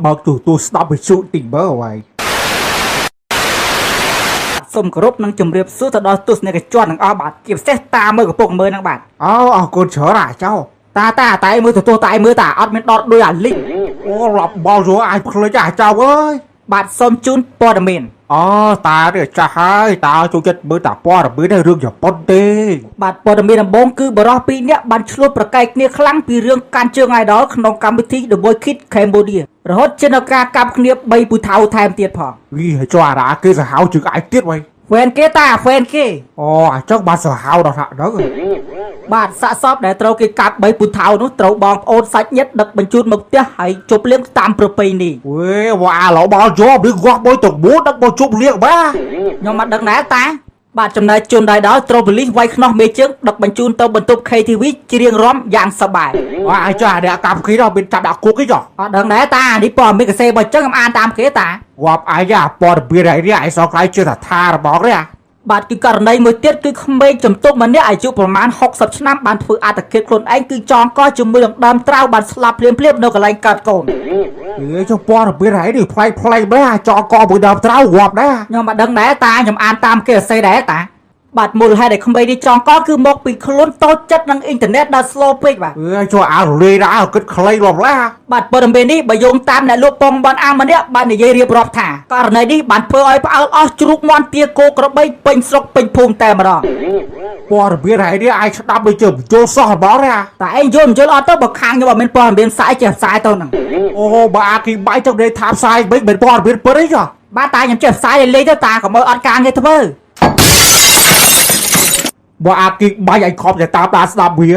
បើកទូស្ដាប់វិទ្យុតិចបើអ្វីសូមគោរពនិងជម្រាបសួរទៅដល់ទស្សនិកជនទាំងអស់បាទជាពិសេសតាមើលកំពុងមើលហ្នឹងបាទអរគុណច្រើនអាចៅតាមើលទៅតាមើលតាអត់មានដតដោយអាលីងអូរាប់បលយកអាចភ្លេចអាចៅអើយបាទសូមជូនព័ត៌មានតានេះចាស់ហើយតាចូលចិត្តមើលតាព័ត៌មានរឿងជប៉ុនទេបាទព័ត៌មានដំបូងគឺបរិះ2នាក់បានឆ្លោះប្រកែកគ្នាខ្លាំងពីរឿងកាន់ជើង idol ក្នុងកម្មវិធី The Voice Kids Cambodia រហូតជាដល់ការកាប់គ្នា3ពូថៅថែមទៀតផងចុះអារ៉ាគេសាហាវជើងឯទៀតវិញហ្វេនគេតាហ្វេនគេអញ្ចឹងបានសាហាវដល់ថាហ្នឹងបាទសាកសពដែលត្រូវគេកាប់3ពូថៅនោះត្រូវបងប្អូនសាច់ញាតិដឹកបញ្ជូនមកផ្ទះហើយជប់លៀងតាមប្រពៃណីវ៉ាឡោបល់យកឬងាស់មួយទៅមួយដឹកមកជប់លៀងបាទខ្ញុំមិនដឹងដែរតាបាទចំណែកជនដែរដល់ត្រូវប៉ូលីសវាយខ្នោះមេជើងដឹកបញ្ជូនទៅបន្ទប់ KTV ច្រៀងរាំយ៉ាងសប្បាយអាចចាអ្នកកាប់គេដល់មានចាប់ដាក់គុកគេចុះអត់ដឹងដែរតានេះព័ត៌មានកសេបើអញ្ចឹងខ្ញុំអានតាមគេតាងាប់អាយ៉ាព័ត៌មានឯនេះឯសក្រៃជឿថារបស់នេះបាទគឺករណីមួយទៀតគឺក្មេងជំទប់ម្នាក់អាយុប្រមាណ60ឆ្នាំបានធ្វើអត្តឃាតខ្លួនឯងគឺចងកជាមួយនឹងដើមត្រាវបានស្លាប់ភ្លាមៗនៅកន្លែងកើតកូនចុះព័ត៌មានឯនេះផ្លែកបែរចងកមួយដើមត្រាវងាប់ដែរខ្ញុំមិនដឹងដែរតាខ្ញុំអានតាមគេអសេដែរតាបាទមូលហេតុដែលក្មេងនេះចងកគឺមកពីខ្លួនតូចចិត្តនឹងអ៊ីនធឺណិតដល់ slow ពេកបាទចុះអាលេដែរគិតខ្លីលំឡាបាទព័ត៌មាននេះបើយោងតាមអ្នកលក់ពងបានអាម្នាក់បាននិយាយរៀបរាប់ថាករណីនេះបានធ្វើឲ្យផ្អើលអស់ជ្រូកមាន់ទាគោក្របីពេញស្រុកពេញភូមិតែម្ដងព័ត៌មានហើយនេះអាចស្ដាប់ដូចជាយល់សោះរបស់ទេតែឯងយល់អត់ទៅបើខាងខ្ញុំអត់មានព័ត៌មានផ្សាយចេះផ្សាយទៅហ្នឹងបើអាគីបាយចង់និយាយថាផ្សាយវិញមិនព័ត៌មានពិតអីចុះបាទតាខ្ញុំចេះផ្សាយលេងទៅតាកុំឲ្យអត់ការងារធ្វើបើអាគីបាយឲ្យខំតែតាមដានស្ដាប់វា